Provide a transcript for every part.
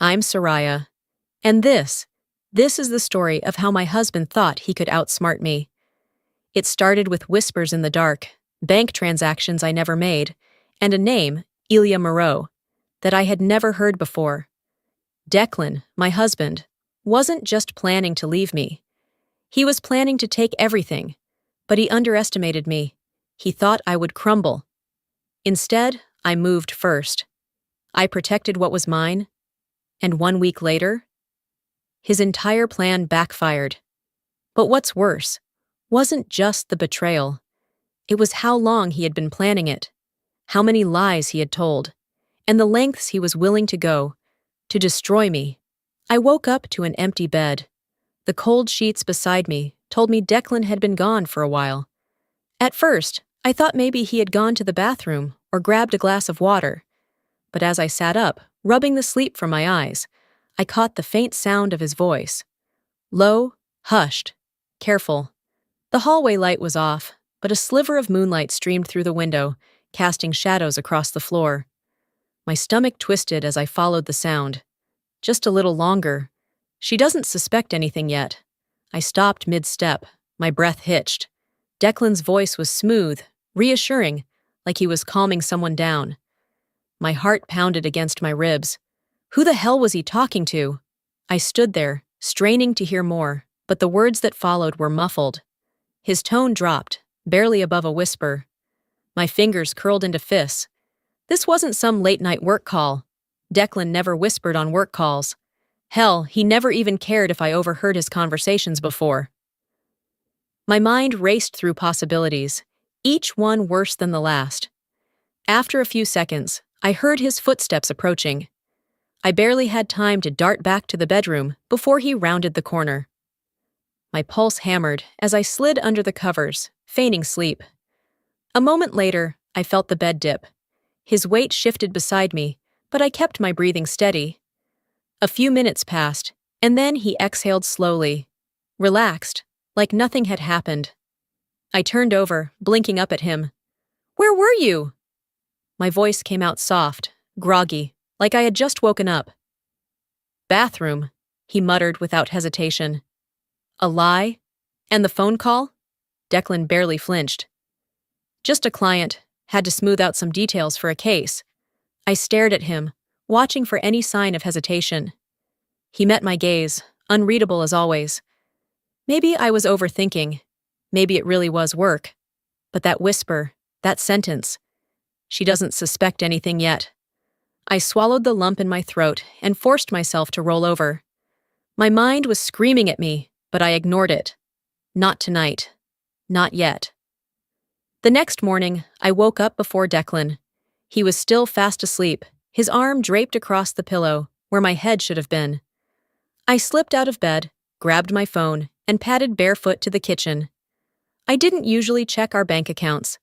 I'm Soraya. And this is the story of how my husband thought he could outsmart me. It started with whispers in the dark, bank transactions I never made, and a name, Elia Moreau, that I had never heard before. Declan, my husband, wasn't just planning to leave me. He was planning to take everything, but he underestimated me. He thought I would crumble. Instead, I moved first. I protected what was mine, and 1 week later, his entire plan backfired. But what's worse wasn't just the betrayal. It was how long he had been planning it, how many lies he had told, and the lengths he was willing to go to destroy me. I woke up to an empty bed. The cold sheets beside me told me Declan had been gone for a while. At first, I thought maybe he had gone to the bathroom or grabbed a glass of water. But as I sat up, rubbing the sleep from my eyes, I caught the faint sound of his voice. Low, hushed, careful. The hallway light was off, but a sliver of moonlight streamed through the window, casting shadows across the floor. My stomach twisted as I followed the sound. Just a little longer. She doesn't suspect anything yet. I stopped mid-step, my breath hitched. Declan's voice was smooth, reassuring, like he was calming someone down. My heart pounded against my ribs. Who the hell was he talking to? I stood there, straining to hear more, but the words that followed were muffled. His tone dropped, barely above a whisper. My fingers curled into fists. This wasn't some late-night work call. Declan never whispered on work calls. Hell, he never even cared if I overheard his conversations before. My mind raced through possibilities, each one worse than the last. After a few seconds, I heard his footsteps approaching. I barely had time to dart back to the bedroom before he rounded the corner. My pulse hammered as I slid under the covers, feigning sleep. A moment later, I felt the bed dip. His weight shifted beside me, but I kept my breathing steady. A few minutes passed, and then he exhaled slowly, relaxed, like nothing had happened. I turned over, blinking up at him. "Where were you?" My voice came out soft, groggy, like I had just woken up. "Bathroom," he muttered without hesitation. "A lie? And the phone call?" Declan barely flinched. "Just a client. Had to smooth out some details for a case." I stared at him, watching for any sign of hesitation. He met my gaze, unreadable as always. Maybe I was overthinking. Maybe it really was work. But that whisper, that sentence, she doesn't suspect anything yet. I swallowed the lump in my throat and forced myself to roll over. My mind was screaming at me, but I ignored it. Not tonight. Not yet. The next morning, I woke up before Declan. He was still fast asleep, his arm draped across the pillow, where my head should have been. I slipped out of bed, grabbed my phone, and padded barefoot to the kitchen. I didn't usually check our bank accounts.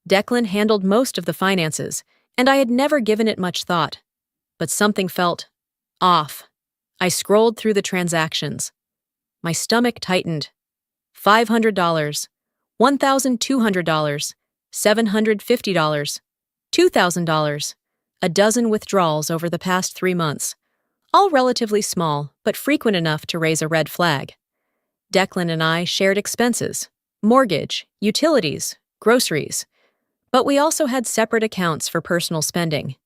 Declan handled most of the finances, and I had never given it much thought. But something felt off. I scrolled through the transactions. My stomach tightened. $500, $1,200, $750, $2,000, a dozen withdrawals over the past 3 months, all relatively small but frequent enough to raise a red flag. Declan and I shared expenses, mortgage, utilities, groceries, but we also had separate accounts for personal spending.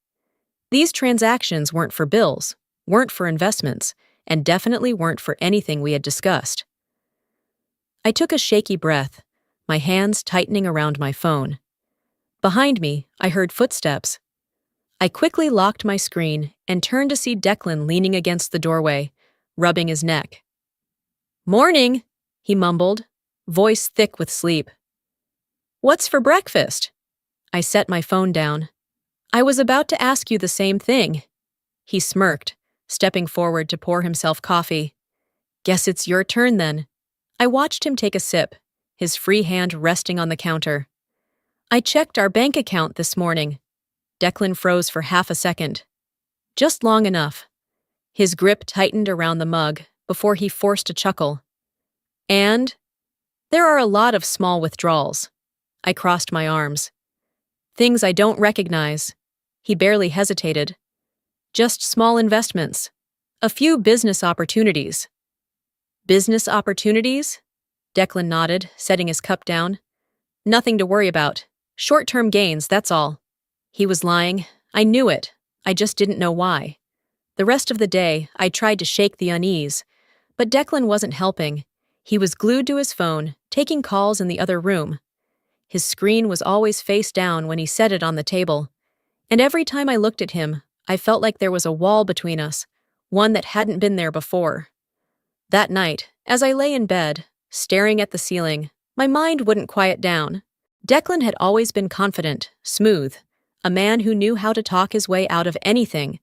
These transactions weren't for bills, weren't for investments, and definitely weren't for anything we had discussed. I took a shaky breath, my hands tightening around my phone. Behind me, I heard footsteps. I quickly locked my screen and turned to see Declan leaning against the doorway, rubbing his neck. "Morning," he mumbled, voice thick with sleep. "What's for breakfast?" I set my phone down. "I was about to ask you the same thing." He smirked, stepping forward to pour himself coffee. "Guess it's your turn then." I watched him take a sip, his free hand resting on the counter. "I checked our bank account this morning." Declan froze for half a second. Just long enough. His grip tightened around the mug before he forced a chuckle. "And?" "There are a lot of small withdrawals." I crossed my arms. "Things I don't recognize." He barely hesitated. "Just small investments. A few business opportunities. Business opportunities? Declan nodded, setting his cup down. Nothing to worry about. Short-term gains, that's all. He was lying. I knew it. I just didn't know why. The rest of the day, I tried to shake the unease. But Declan wasn't helping. He was glued to his phone, taking calls in the other room. His screen was always face down when he set it on the table. And every time I looked at him, I felt like there was a wall between us, one that hadn't been there before. That night, as I lay in bed, staring at the ceiling, my mind wouldn't quiet down. Declan had always been confident, smooth, a man who knew how to talk his way out of anything.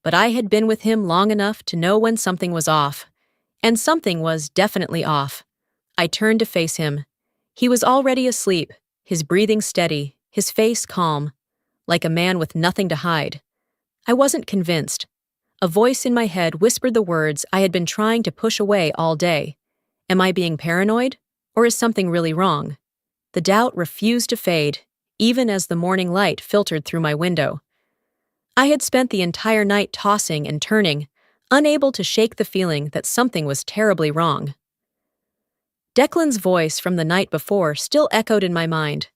But I had been with him long enough to know when something was off. And something was definitely off. I turned to face him. He was already asleep, his breathing steady, his face calm, like a man with nothing to hide. I wasn't convinced. A voice in my head whispered the words I had been trying to push away all day. Am I being paranoid? Or is something really wrong? The doubt refused to fade, even as the morning light filtered through my window. I had spent the entire night tossing and turning, unable to shake the feeling that something was terribly wrong. Declan's voice from the night before still echoed in my mind.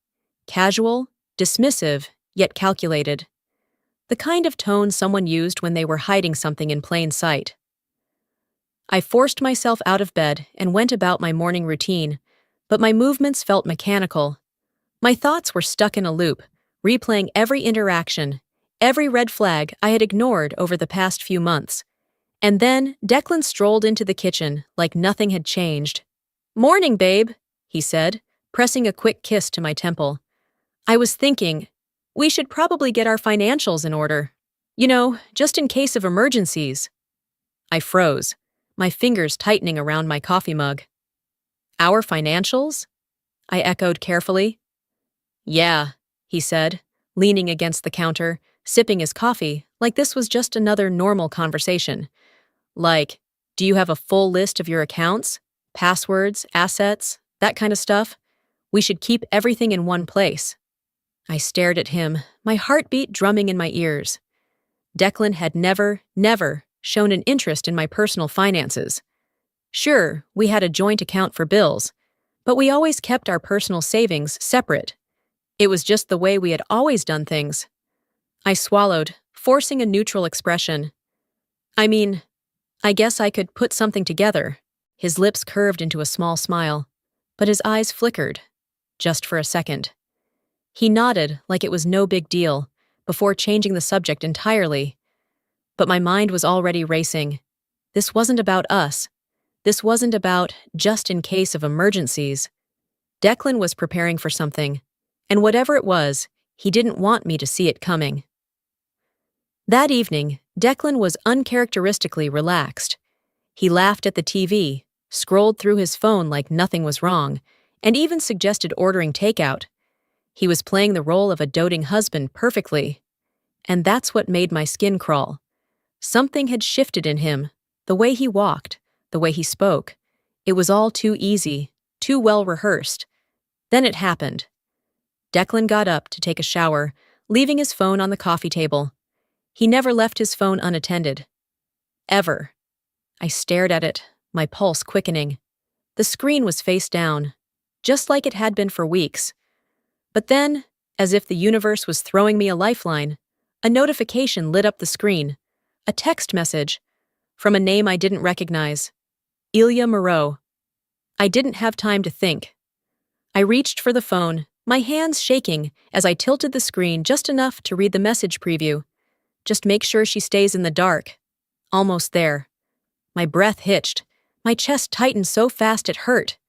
Casual, dismissive, yet calculated. The kind of tone someone used when they were hiding something in plain sight. I forced myself out of bed and went about my morning routine, but my movements felt mechanical. My thoughts were stuck in a loop, replaying every interaction, every red flag I had ignored over the past few months. And then Declan strolled into the kitchen like nothing had changed. "Morning, babe," he said, pressing a quick kiss to my temple. I was thinking, we should probably get our financials in order. You know, just in case of emergencies. I froze, my fingers tightening around my coffee mug. Our financials? I echoed carefully. Yeah, he said, leaning against the counter, sipping his coffee like this was just another normal conversation. Like, do you have a full list of your accounts, passwords, assets, that kind of stuff? We should keep everything in one place. I stared at him, my heartbeat drumming in my ears. Declan had never shown an interest in my personal finances. Sure, we had a joint account for bills, but we always kept our personal savings separate. It was just the way we had always done things. I swallowed, forcing a neutral expression. I guess I could put something together. His lips curved into a small smile, but his eyes flickered, just for a second. He nodded like it was no big deal, before changing the subject entirely. But my mind was already racing. This wasn't about us. This wasn't about just in case of emergencies. Declan was preparing for something, and whatever it was, he didn't want me to see it coming. That evening, Declan was uncharacteristically relaxed. He laughed at the TV, scrolled through his phone like nothing was wrong, and even suggested ordering takeout. He was playing the role of a doting husband perfectly. And that's what made my skin crawl. Something had shifted in him, the way he walked, the way he spoke. It was all too easy, too well rehearsed. Then it happened. Declan got up to take a shower, leaving his phone on the coffee table. He never left his phone unattended. Ever. I stared at it, my pulse quickening. The screen was face down, just like it had been for weeks. But then, as if the universe was throwing me a lifeline, a notification lit up the screen. A text message from a name I didn't recognize. Ilya Moreau. I didn't have time to think. I reached for the phone, my hands shaking as I tilted the screen just enough to read the message preview. Just make sure she stays in the dark. Almost there. My breath hitched. My chest tightened so fast it hurt.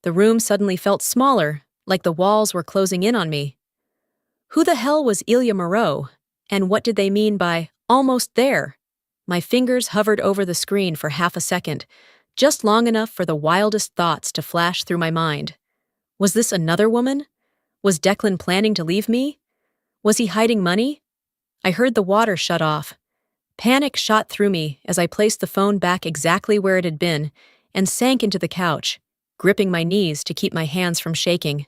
The room suddenly felt smaller, like the walls were closing in on me. Who the hell was Ilya Moreau? And what did they mean by almost there? My fingers hovered over the screen for half a second, just long enough for the wildest thoughts to flash through my mind. Was this another woman? Was Declan planning to leave me? Was he hiding money? I heard the water shut off. Panic shot through me as I placed the phone back exactly where it had been and sank into the couch, gripping my knees to keep my hands from shaking.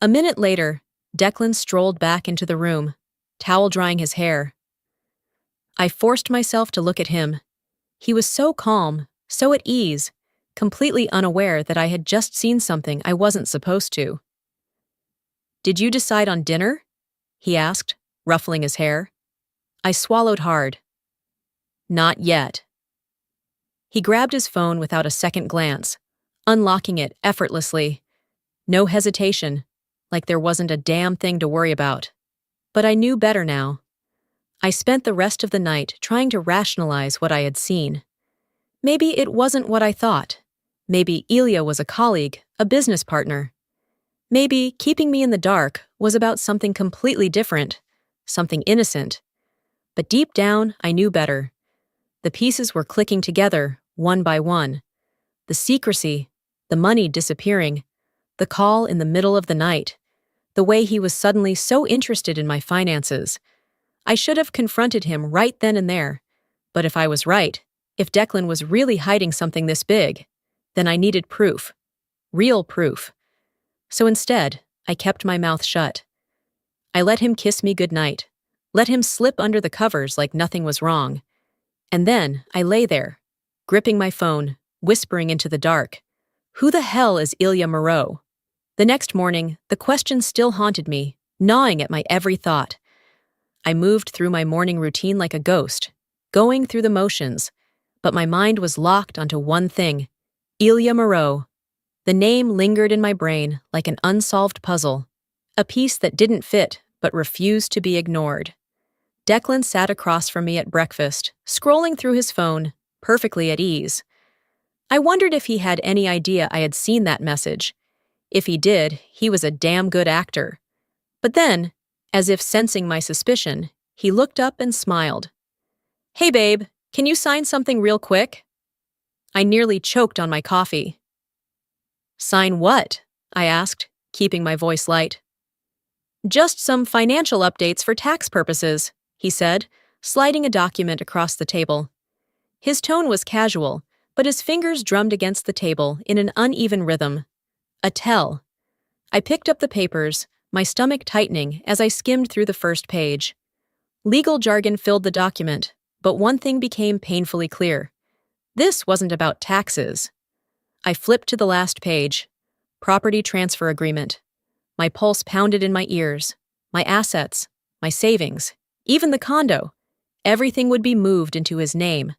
A minute later, Declan strolled back into the room, towel drying his hair. I forced myself to look at him. He was so calm, so at ease, completely unaware that I had just seen something I wasn't supposed to. "Did you decide on dinner?" he asked, ruffling his hair. I swallowed hard. "Not yet." He grabbed his phone without a second glance, unlocking it effortlessly. No hesitation, like there wasn't a damn thing to worry about. But I knew better now. I spent the rest of the night trying to rationalize what I had seen. Maybe it wasn't what I thought. Maybe Ilya was a colleague, a business partner. Maybe keeping me in the dark was about something completely different, something innocent. But deep down, I knew better. The pieces were clicking together, one by one. The secrecy, the money disappearing, the call in the middle of the night, the way he was suddenly so interested in my finances. I should have confronted him right then and there. But if I was right, if Declan was really hiding something this big, then I needed proof. Real proof. So instead, I kept my mouth shut. I let him kiss me goodnight, let him slip under the covers like nothing was wrong. And then I lay there, gripping my phone, whispering into the dark, "Who the hell is Ilya Moreau?" The next morning, the question still haunted me, gnawing at my every thought. I moved through my morning routine like a ghost, going through the motions, but my mind was locked onto one thing: Ilya Moreau. The name lingered in my brain like an unsolved puzzle, a piece that didn't fit but refused to be ignored. Declan sat across from me at breakfast, scrolling through his phone, perfectly at ease. I wondered if he had any idea I had seen that message. If he did, he was a damn good actor. But then, as if sensing my suspicion, he looked up and smiled. "Hey babe, can you sign something real quick?" I nearly choked on my coffee. "Sign what?" I asked, keeping my voice light. "Just some financial updates for tax purposes," he said, sliding a document across the table. His tone was casual, but his fingers drummed against the table in an uneven rhythm. A tell. I picked up the papers, my stomach tightening as I skimmed through the first page. Legal jargon filled the document, but one thing became painfully clear. This wasn't about taxes. I flipped to the last page. Property transfer agreement. My pulse pounded in my ears. My assets, my savings, even the condo. Everything would be moved into his name.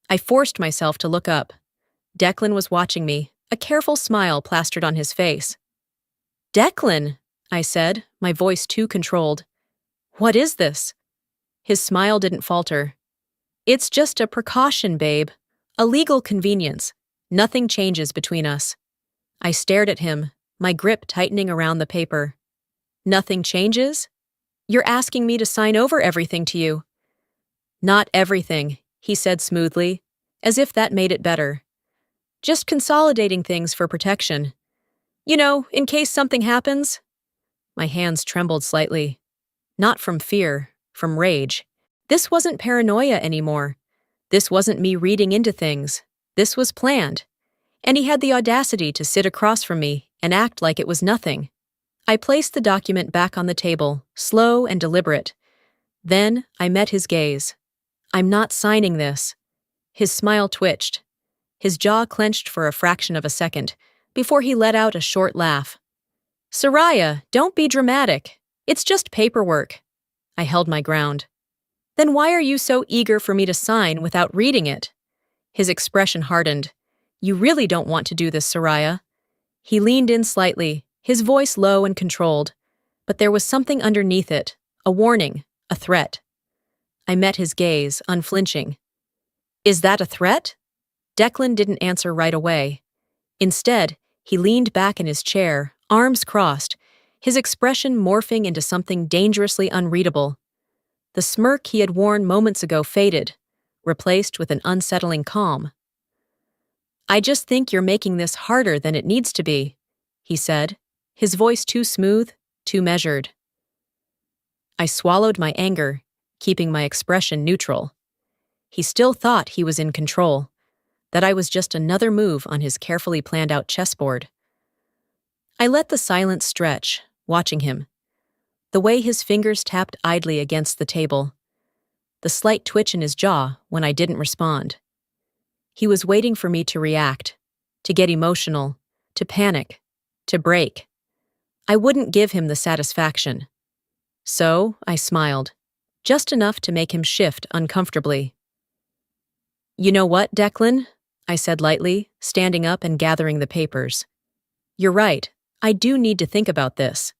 I forced myself to look up. Declan was watching me, a careful smile plastered on his face. "Declan," I said, my voice too controlled. "What is this?" His smile didn't falter. "It's just a precaution, babe. A legal convenience. Nothing changes between us." I stared at him, my grip tightening around the paper. "Nothing changes? You're asking me to sign over everything to you." "Not everything," he said smoothly, as if that made it better. "Just consolidating things for protection. You know, in case something happens." My hands trembled slightly. Not from fear, from rage. This wasn't paranoia anymore. This wasn't me reading into things. This was planned. And he had the audacity to sit across from me and act like it was nothing. I placed the document back on the table, slow and deliberate. Then I met his gaze. "I'm not signing this." His smile twitched. His jaw clenched for a fraction of a second, before he let out a short laugh. "Soraya, don't be dramatic. It's just paperwork." I held my ground. "Then why are you so eager for me to sign without reading it?" His expression hardened. "You really don't want to do this, Soraya." He leaned in slightly, his voice low and controlled. But there was something underneath it, a warning, a threat. I met his gaze, unflinching. "Is that a threat?" Declan didn't answer right away. Instead, he leaned back in his chair, arms crossed, his expression morphing into something dangerously unreadable. The smirk he had worn moments ago faded, replaced with an unsettling calm. "I just think you're making this harder than it needs to be," he said, his voice too smooth, too measured. I swallowed my anger, keeping my expression neutral. He still thought he was in control, that I was just another move on his carefully planned out chessboard. I let the silence stretch, watching him. The way his fingers tapped idly against the table. the slight twitch in his jaw when I didn't respond. He was waiting for me to react, to get emotional, to panic, to break. I wouldn't give him the satisfaction. So I smiled, just enough to make him shift uncomfortably. "You know what, Declan?" I said lightly, standing up and gathering the papers. "You're right, I do need to think about this."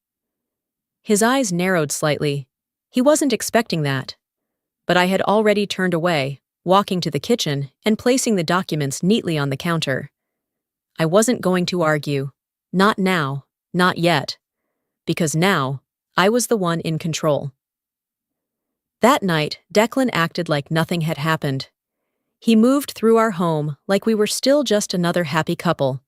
His eyes narrowed slightly. He wasn't expecting that. But I had already turned away, walking to the kitchen and placing the documents neatly on the counter. I wasn't going to argue. Not now, not yet. Because now, I was the one in control. That night, Declan acted like nothing had happened. He moved through our home like we were still just another happy couple,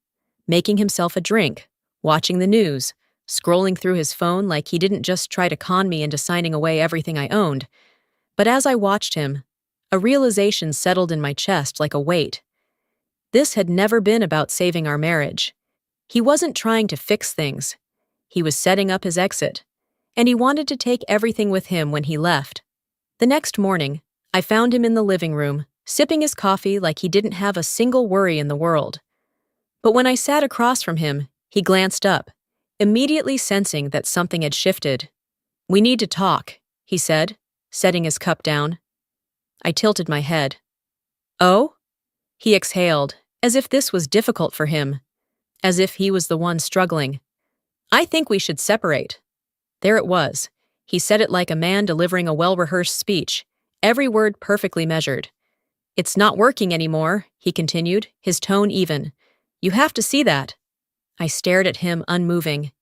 making himself a drink, watching the news, scrolling through his phone like he didn't just try to con me into signing away everything I owned. But as I watched him, a realization settled in my chest like a weight. This had never been about saving our marriage. He wasn't trying to fix things. He was setting up his exit, and he wanted to take everything with him when he left. The next morning, I found him in the living room, sipping his coffee like he didn't have a single worry in the world. But when I sat across from him, he glanced up, immediately sensing that something had shifted. "We need to talk," he said, setting his cup down. I tilted my head. "Oh?" He exhaled, as if this was difficult for him, as if he was the one struggling. "I think we should separate." There it was. He said it like a man delivering a well-rehearsed speech, every word perfectly measured. "It's not working anymore," he continued, his tone even. "You have to see that." I stared at him, unmoving.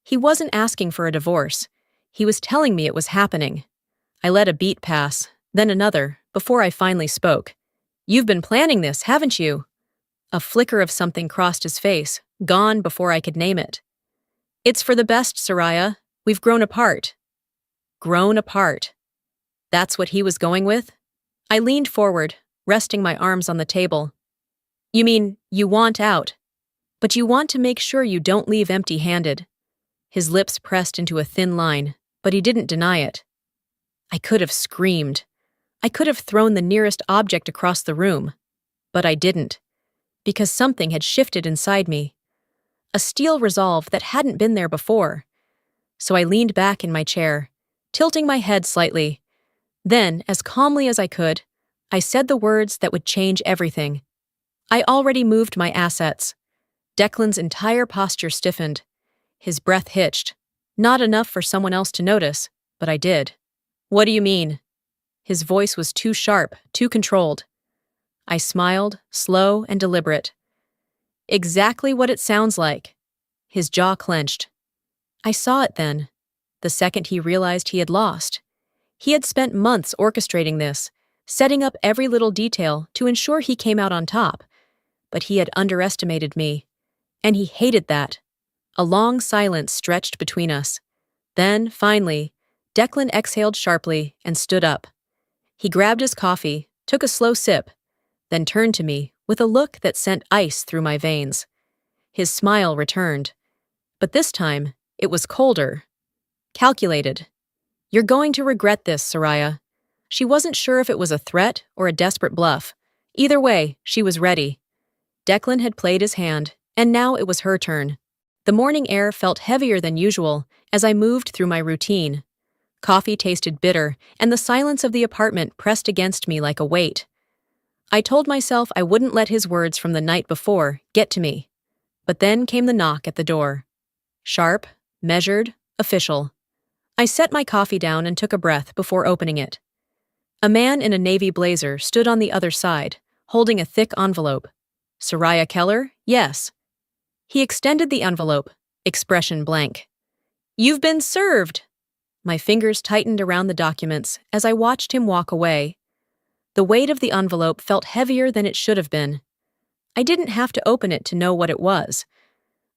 He wasn't asking for a divorce. He was telling me it was happening. I let a beat pass, then another, before I finally spoke. "You've been planning this, haven't you?" A flicker of something crossed his face, gone before I could name it. "It's for the best, Soraya. We've grown apart." Grown apart. That's what he was going with? I leaned forward, resting my arms on the table. "You mean, you want out, but you want to make sure you don't leave empty-handed." His lips pressed into a thin line, but he didn't deny it. I could have screamed. I could have thrown the nearest object across the room. But I didn't, because something had shifted inside me. A steel resolve that hadn't been there before. So I leaned back in my chair, tilting my head slightly. Then, as calmly as I could, I said the words that would change everything. I already moved my assets. Declan's entire posture stiffened. His breath hitched. Not enough for someone else to notice, but I did. "What do you mean?" His voice was too sharp, too controlled. I smiled, slow and deliberate. "Exactly what it sounds like." His jaw clenched. I saw it then, the second he realized he had lost. He had spent months orchestrating this, setting up every little detail to ensure he came out on top. But he had underestimated me, and he hated that. A long silence stretched between us. Then, finally, Declan exhaled sharply and stood up. He grabbed his coffee, took a slow sip, then turned to me with a look that sent ice through my veins. His smile returned, but this time it was colder, calculated. "You're going to regret this, Soraya." She wasn't sure if it was a threat or a desperate bluff. Either way, she was ready. Declan had played his hand, and now it was her turn. The morning air felt heavier than usual as I moved through my routine. Coffee tasted bitter, and the silence of the apartment pressed against me like a weight. I told myself I wouldn't let his words from the night before get to me. But then came the knock at the door. Sharp, measured, official. I set my coffee down and took a breath before opening it. A man in a navy blazer stood on the other side, holding a thick envelope. "Soraya Keller? Yes." He extended the envelope, expression blank. "You've been served!" My fingers tightened around the documents as I watched him walk away. The weight of the envelope felt heavier than it should have been. I didn't have to open it to know what it was.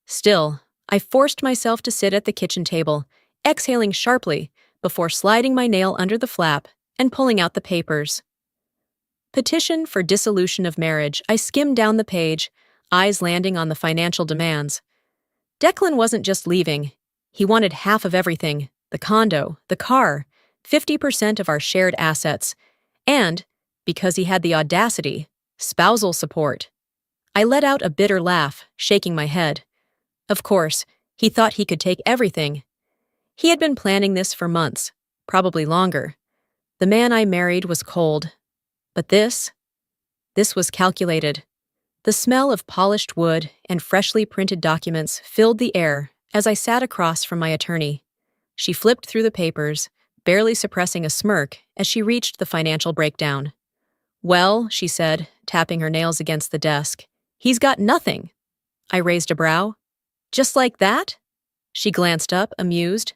Still, I forced myself to sit at the kitchen table, exhaling sharply before sliding my nail under the flap and pulling out the papers. Petition for dissolution of marriage. I skimmed down the page, eyes landing on the financial demands. Declan wasn't just leaving. He wanted half of everything, the condo, the car, 50% of our shared assets, And, because he had the audacity, spousal support. I let out a bitter laugh, shaking my head. Of course, he thought he could take everything. He had been planning this for months, probably longer. The man I married was cold. But this was calculated. The smell of polished wood and freshly printed documents filled the air as I sat across from my attorney. She flipped through the papers, barely suppressing a smirk as she reached the financial breakdown. "Well," she said, tapping her nails against the desk, "he's got nothing." I raised a brow. "Just like that?" She glanced up, amused.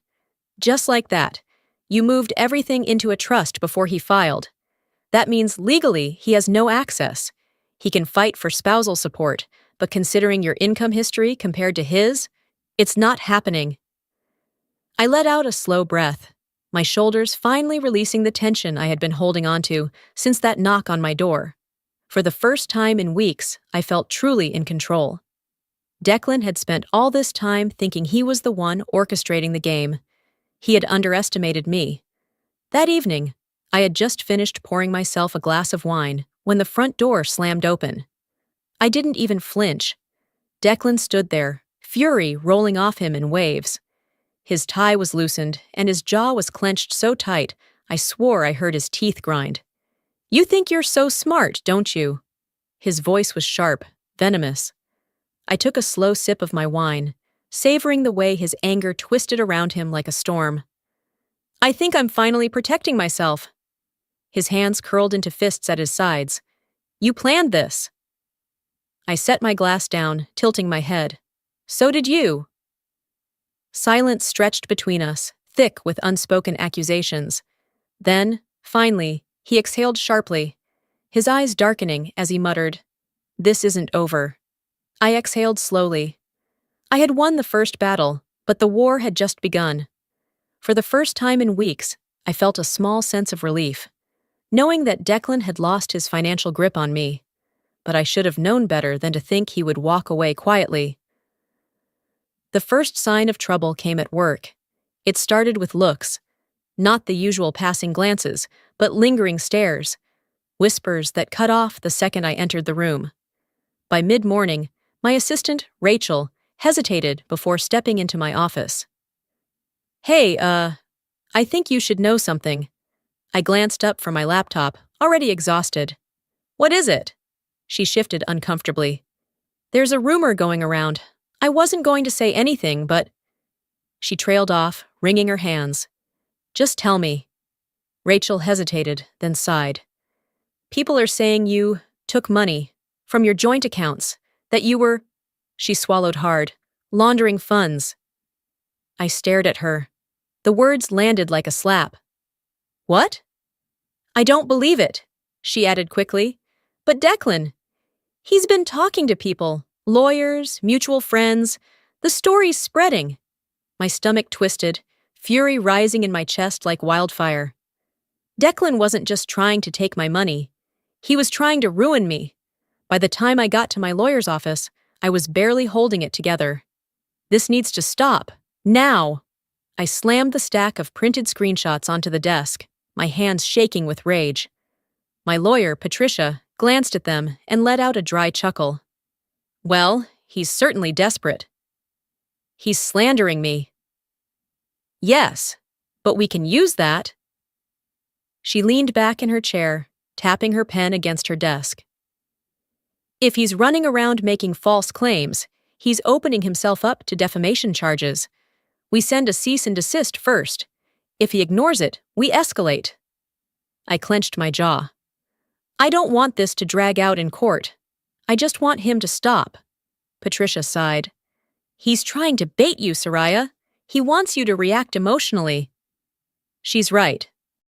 "Just like that. You moved everything into a trust before he filed. That means legally he has no access. He can fight for spousal support, but considering your income history compared to his, it's not happening." I let out a slow breath, my shoulders finally releasing the tension I had been holding onto since that knock on my door. For the first time in weeks, I felt truly in control. Declan had spent all this time thinking he was the one orchestrating the game. He had underestimated me. That evening, I had just finished pouring myself a glass of wine when the front door slammed open. I didn't even flinch. Declan stood there, fury rolling off him in waves. His tie was loosened, and his jaw was clenched so tight, I swore I heard his teeth grind. "You think you're so smart, don't you?" His voice was sharp, venomous. I took a slow sip of my wine, savoring the way his anger twisted around him like a storm. "I think I'm finally protecting myself." His hands curled into fists at his sides. "You planned this." I set my glass down, tilting my head. "So did you." Silence stretched between us, thick with unspoken accusations. Then, finally, he exhaled sharply, his eyes darkening as he muttered, "This isn't over." I exhaled slowly. I had won the first battle, but the war had just begun. For the first time in weeks, I felt a small sense of relief, knowing that Declan had lost his financial grip on me. But I should have known better than to think he would walk away quietly. The first sign of trouble came at work. It started with looks. Not the usual passing glances, but lingering stares. Whispers that cut off the second I entered the room. By mid-morning, my assistant, Rachel, hesitated before stepping into my office. "Hey, I think you should know something." I glanced up from my laptop, already exhausted. "What is it?" She shifted uncomfortably. "There's a rumor going around. I wasn't going to say anything, but—" She trailed off, wringing her hands. "Just tell me." Rachel hesitated, then sighed. "People are saying you took money from your joint accounts, that you were—" She swallowed hard, "laundering funds." I stared at her. The words landed like a slap. "What?" "I don't believe it," she added quickly. "But Declan, he's been talking to people, lawyers, mutual friends. The story's spreading." My stomach twisted, fury rising in my chest like wildfire. Declan wasn't just trying to take my money. He was trying to ruin me. By the time I got to my lawyer's office, I was barely holding it together. "This needs to stop. Now!" I slammed the stack of printed screenshots onto the desk, my hands shaking with rage. My lawyer, Patricia, glanced at them and let out a dry chuckle. "Well, he's certainly desperate." "He's slandering me." "Yes, but we can use that." She leaned back in her chair, tapping her pen against her desk. "If he's running around making false claims, he's opening himself up to defamation charges. We send a cease and desist first. If he ignores it, we escalate." I clenched my jaw. "I don't want this to drag out in court. I just want him to stop." Patricia sighed. "He's trying to bait you, Soraya. He wants you to react emotionally." She's right.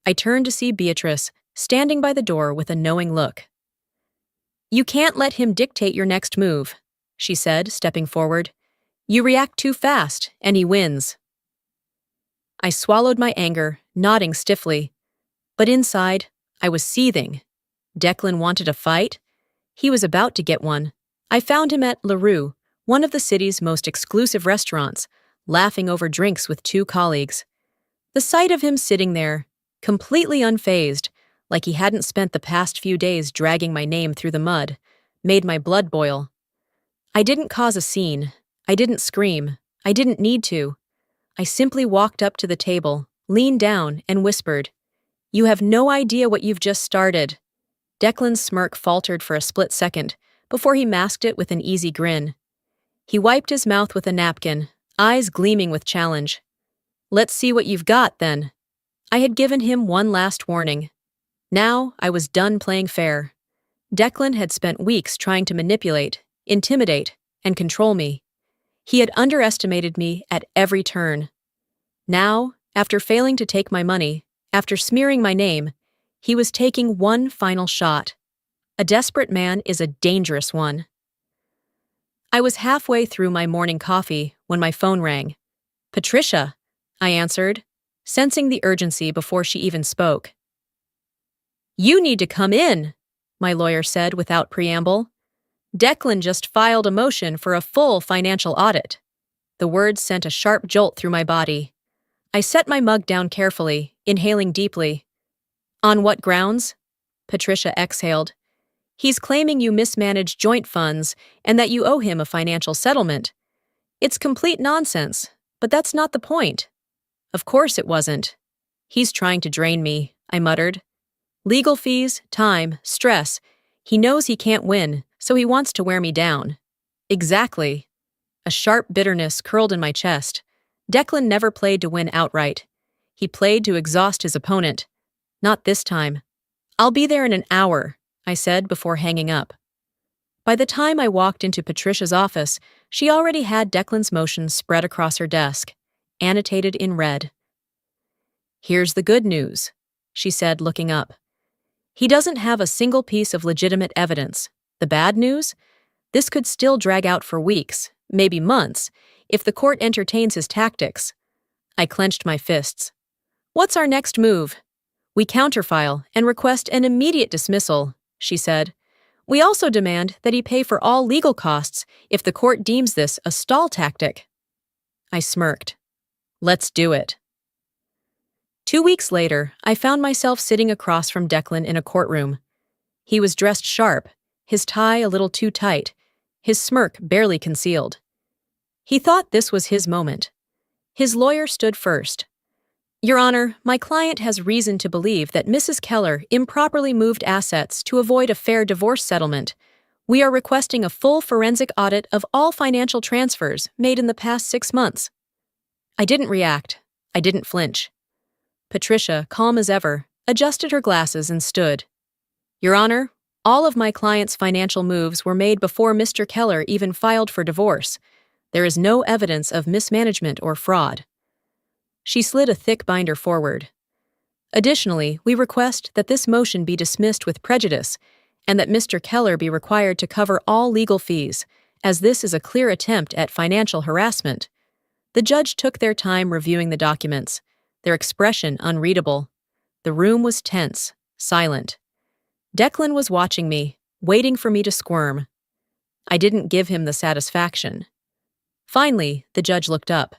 I turned to see Beatrice, standing by the door with a knowing look. "You can't let him dictate your next move," she said, stepping forward. "You react too fast, and he wins." I swallowed my anger, nodding stiffly. But inside, I was seething. Declan wanted a fight. He was about to get one. I found him at La Rue, one of the city's most exclusive restaurants, laughing over drinks with two colleagues. The sight of him sitting there, completely unfazed, like he hadn't spent the past few days dragging my name through the mud, made my blood boil. I didn't cause a scene. I didn't scream. I didn't need to. I simply walked up to the table, leaned down, and whispered, "You have no idea what you've just started." Declan's smirk faltered for a split second before he masked it with an easy grin. He wiped his mouth with a napkin, eyes gleaming with challenge. "Let's see what you've got, then." I had given him one last warning. Now I was done playing fair. Declan had spent weeks trying to manipulate, intimidate, and control me. He had underestimated me at every turn. Now, after failing to take my money, after smearing my name, he was taking one final shot. A desperate man is a dangerous one. I was halfway through my morning coffee when my phone rang. "Patricia," I answered, sensing the urgency before she even spoke. "You need to come in," my lawyer said without preamble. "Declan just filed a motion for a full financial audit." The words sent a sharp jolt through my body. I set my mug down carefully, inhaling deeply. "On what grounds?" Patricia exhaled. "He's claiming you mismanaged joint funds and that you owe him a financial settlement. It's complete nonsense, but that's not the point." "Of course it wasn't. He's trying to drain me," I muttered. "Legal fees, time, stress. He knows he can't win, so he wants to wear me down." "Exactly." A sharp bitterness curled in my chest. Declan never played to win outright. He played to exhaust his opponent. Not this time. "I'll be there in an hour," I said before hanging up. By the time I walked into Patricia's office, she already had Declan's motion spread across her desk, annotated in red. "Here's the good news," she said, looking up. "He doesn't have a single piece of legitimate evidence. The bad news? This could still drag out for weeks, maybe months, if the court entertains his tactics." I clenched my fists. "What's our next move?" "We counterfile and request an immediate dismissal," she said. "We also demand that he pay for all legal costs if the court deems this a stall tactic." I smirked. "Let's do it." 2 weeks later, I found myself sitting across from Declan in a courtroom. He was dressed sharp, his tie a little too tight, his smirk barely concealed. He thought this was his moment. His lawyer stood first. "Your Honor, my client has reason to believe that Mrs. Keller improperly moved assets to avoid a fair divorce settlement. We are requesting a full forensic audit of all financial transfers made in the past 6 months." I didn't react. I didn't flinch. Patricia, calm as ever, adjusted her glasses and stood. "Your Honor, all of my client's financial moves were made before Mr. Keller even filed for divorce. There is no evidence of mismanagement or fraud." She slid a thick binder forward. "Additionally, we request that this motion be dismissed with prejudice and that Mr. Keller be required to cover all legal fees, as this is a clear attempt at financial harassment." The judge took their time reviewing the documents, their expression unreadable. The room was tense, silent. Declan was watching me, waiting for me to squirm. I didn't give him the satisfaction. Finally, the judge looked up.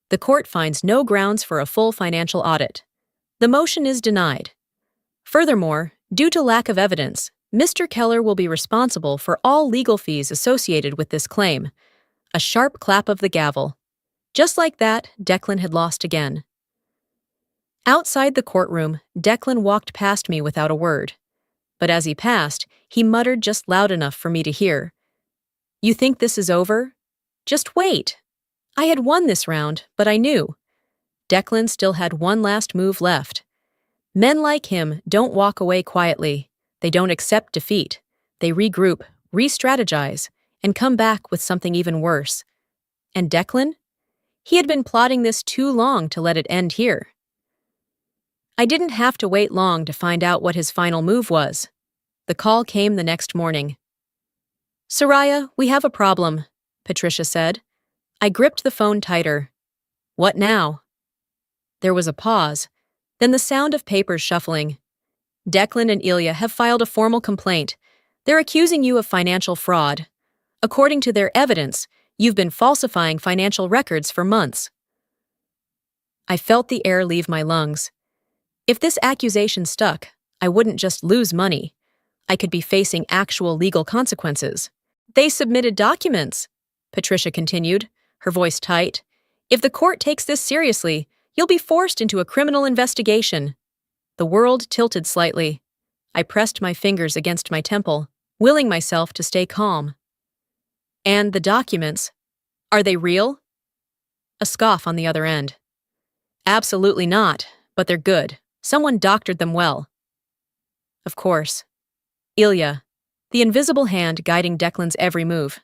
"The court finds no grounds for a full financial audit. The motion is denied. Furthermore, due to lack of evidence, Mr. Keller will be responsible for all legal fees associated with this claim." A sharp clap of the gavel. Just like that, Declan had lost again. Outside the courtroom, Declan walked past me without a word. But as he passed, he muttered just loud enough for me to hear. "You think this is over? Just wait." I had won this round, but I knew. Declan still had one last move left. Men like him don't walk away quietly. They don't accept defeat. They regroup, re-strategize, and come back with something even worse. And Declan? He had been plotting this too long to let it end here. I didn't have to wait long to find out what his final move was. The call came the next morning. "Soraya, we have a problem," Patricia said. I gripped the phone tighter. "What now?" There was a pause, then the sound of papers shuffling. "Declan and Ilya have filed a formal complaint. They're accusing you of financial fraud. According to their evidence, you've been falsifying financial records for months." I felt the air leave my lungs. If this accusation stuck, I wouldn't just lose money. I could be facing actual legal consequences. They submitted documents, Patricia continued, her voice tight. If the court takes this seriously, you'll be forced into a criminal investigation. The world tilted slightly. I pressed my fingers against my temple, willing myself to stay calm. And the documents, are they real? A scoff on the other end. Absolutely not, but they're good. Someone doctored them well. Of course. Ilya, the invisible hand guiding Declan's every move.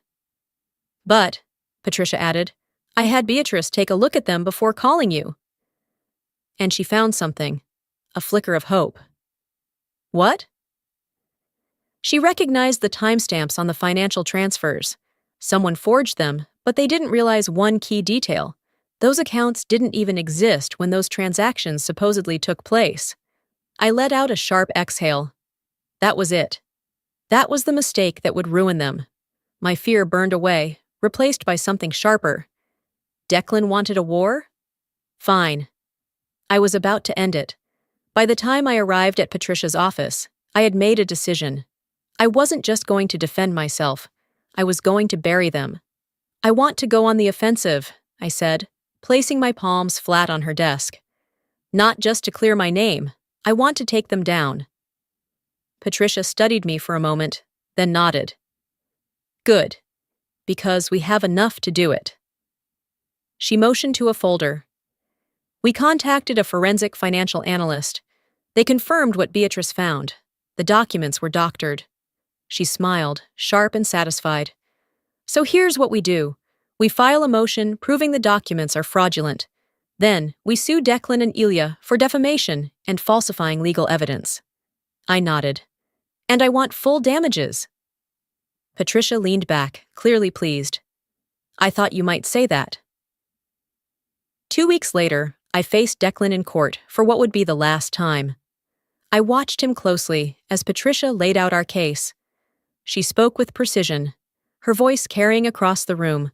But, Patricia added, I had Beatrice take a look at them before calling you. And she found something, a flicker of hope. What? She recognized the timestamps on the financial transfers. Someone forged them, but they didn't realize one key detail. Those accounts didn't even exist when those transactions supposedly took place. I let out a sharp exhale. That was it. That was the mistake that would ruin them. My fear burned away, replaced by something sharper. Declan wanted a war? Fine. I was about to end it. By the time I arrived at Patricia's office, I had made a decision. I wasn't just going to defend myself. I was going to bury them. I want to go on the offensive, I said, placing my palms flat on her desk. Not just to clear my name. I want to take them down. Patricia studied me for a moment, then nodded. Good. Because we have enough to do it. She motioned to a folder. We contacted a forensic financial analyst. They confirmed what Beatrice found. The documents were doctored. She smiled, sharp and satisfied. So here's what we do. We file a motion proving the documents are fraudulent. Then, we sue Declan and Ilya for defamation and falsifying legal evidence. I nodded. And I want full damages. Patricia leaned back, clearly pleased. I thought you might say that. 2 weeks later, I faced Declan in court for what would be the last time. I watched him closely as Patricia laid out our case. She spoke with precision, her voice carrying across the room.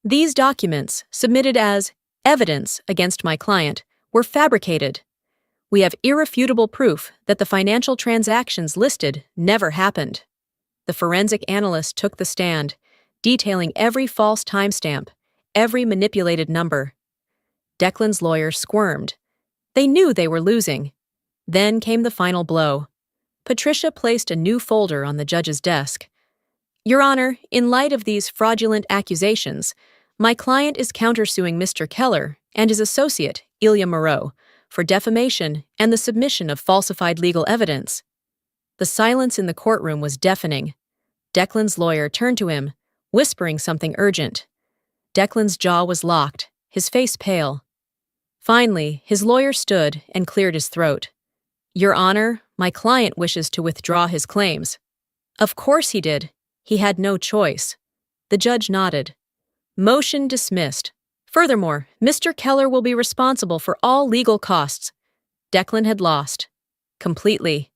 These documents, submitted as evidence against my client, were fabricated. We have irrefutable proof that the financial transactions listed never happened. The forensic analyst took the stand, detailing every false timestamp, every manipulated number. Declan's lawyer squirmed. They knew they were losing. Then came the final blow. Patricia placed a new folder on the judge's desk. Your Honor, in light of these fraudulent accusations, my client is countersuing Mr. Keller and his associate, Ilya Moreau, for defamation and the submission of falsified legal evidence. The silence in the courtroom was deafening. Declan's lawyer turned to him, whispering something urgent. Declan's jaw was locked, his face pale. Finally, his lawyer stood and cleared his throat. Your Honor, my client wishes to withdraw his claims. Of course he did. He had no choice. The judge nodded. Motion dismissed. Furthermore, Mr. Keller will be responsible for all legal costs. Declan had lost. Completely.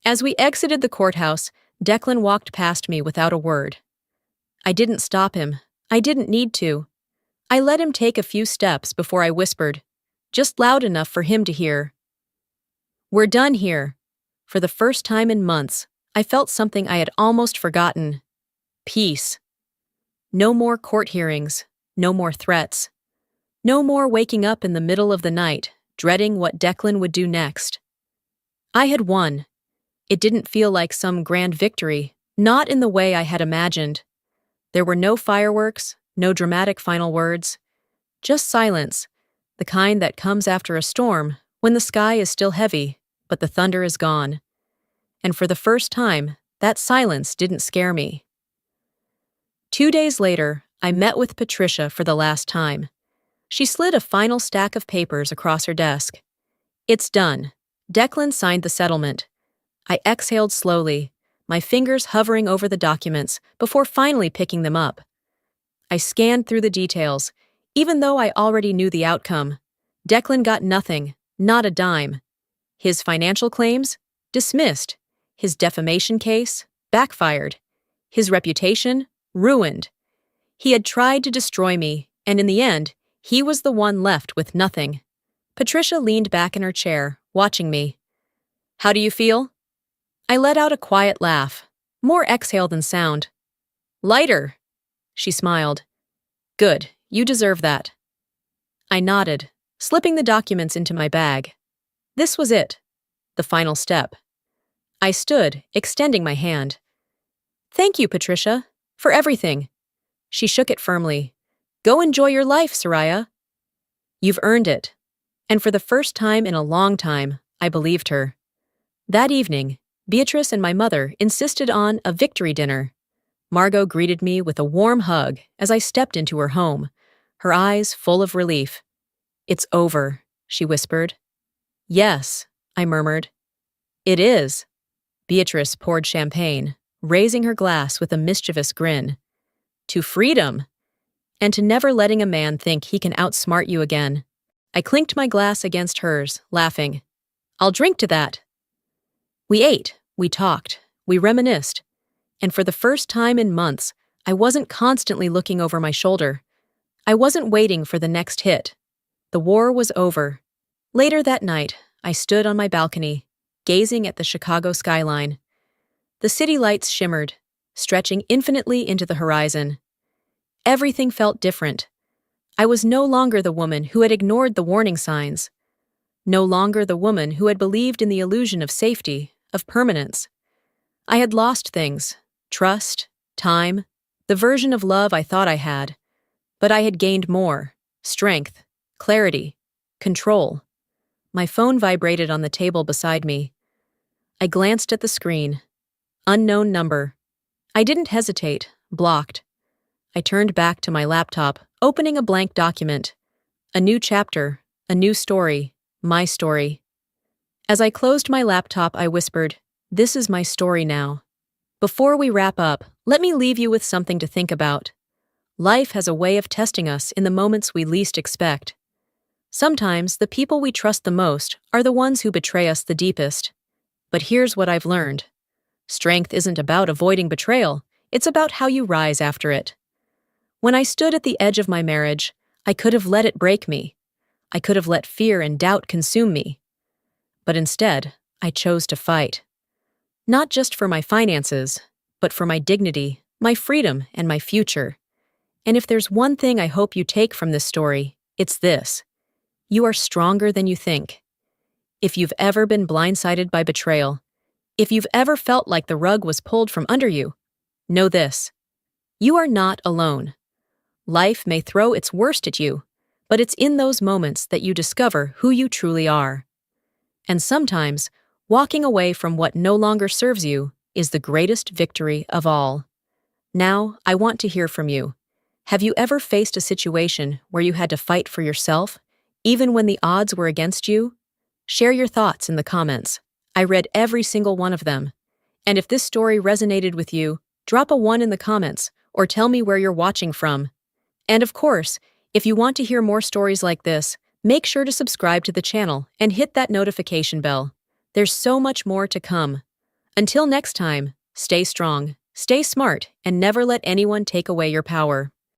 As we exited the courthouse, Declan walked past me without a word. I didn't stop him. I didn't need to. I let him take a few steps before I whispered, just loud enough for him to hear. We're done here. For the first time in months, I felt something I had almost forgotten. Peace. No more court hearings, no more threats. No more waking up in the middle of the night, dreading what Declan would do next. I had won. It didn't feel like some grand victory, not in the way I had imagined. There were no fireworks, no dramatic final words. Just silence, the kind that comes after a storm when the sky is still heavy, but the thunder is gone. And for the first time, that silence didn't scare me. 2 days later, I met with Patricia for the last time. She slid a final stack of papers across her desk. It's done. Declan signed the settlement. I exhaled slowly, my fingers hovering over the documents before finally picking them up. I scanned through the details, even though I already knew the outcome. Declan got nothing, not a dime. His financial claims? Dismissed. His defamation case? Backfired. His reputation? Ruined. He had tried to destroy me, and in the end, he was the one left with nothing. Patricia leaned back in her chair, watching me. How do you feel? I let out a quiet laugh, more exhale than sound. Lighter, she smiled. Good, you deserve that. I nodded, slipping the documents into my bag. This was it, the final step. I stood, extending my hand. Thank you, Patricia, for everything. She shook it firmly. Go enjoy your life, Soraya. You've earned it. And for the first time in a long time, I believed her. That evening, Beatrice and my mother insisted on a victory dinner. Margot greeted me with a warm hug as I stepped into her home, her eyes full of relief. It's over, she whispered. Yes, I murmured. It is. Beatrice poured champagne, raising her glass with a mischievous grin. To freedom! And to never letting a man think he can outsmart you again. I clinked my glass against hers, laughing. I'll drink to that. We ate, we talked, we reminisced. And for the first time in months, I wasn't constantly looking over my shoulder. I wasn't waiting for the next hit. The war was over. Later that night, I stood on my balcony, gazing at the Chicago skyline. The city lights shimmered, stretching infinitely into the horizon. Everything felt different. I was no longer the woman who had ignored the warning signs. No longer the woman who had believed in the illusion of safety, of permanence. I had lost things, trust, time, the version of love I thought I had. But I had gained more, strength, clarity, control. My phone vibrated on the table beside me. I glanced at the screen. Unknown number. I didn't hesitate, blocked. I turned back to my laptop, opening a blank document. A new chapter, a new story, my story. As I closed my laptop, I whispered, "This is my story now." Before we wrap up, let me leave you with something to think about. Life has a way of testing us in the moments we least expect. Sometimes the people we trust the most are the ones who betray us the deepest. But here's what I've learned. Strength isn't about avoiding betrayal, it's about how you rise after it. When I stood at the edge of my marriage, I could have let it break me. I could have let fear and doubt consume me. But instead, I chose to fight. Not just for my finances, but for my dignity, my freedom, and my future. And if there's one thing I hope you take from this story, it's this. You are stronger than you think. If you've ever been blindsided by betrayal, if you've ever felt like the rug was pulled from under you, know this. You are not alone. Life may throw its worst at you, but it's in those moments that you discover who you truly are. And sometimes, walking away from what no longer serves you is the greatest victory of all. Now, I want to hear from you. Have you ever faced a situation where you had to fight for yourself, even when the odds were against you? Share your thoughts in the comments. I read every single one of them. And if this story resonated with you, drop a 1 in the comments or tell me where you're watching from. And of course, if you want to hear more stories like this, make sure to subscribe to the channel and hit that notification bell. There's so much more to come. Until next time, stay strong, stay smart, and never let anyone take away your power.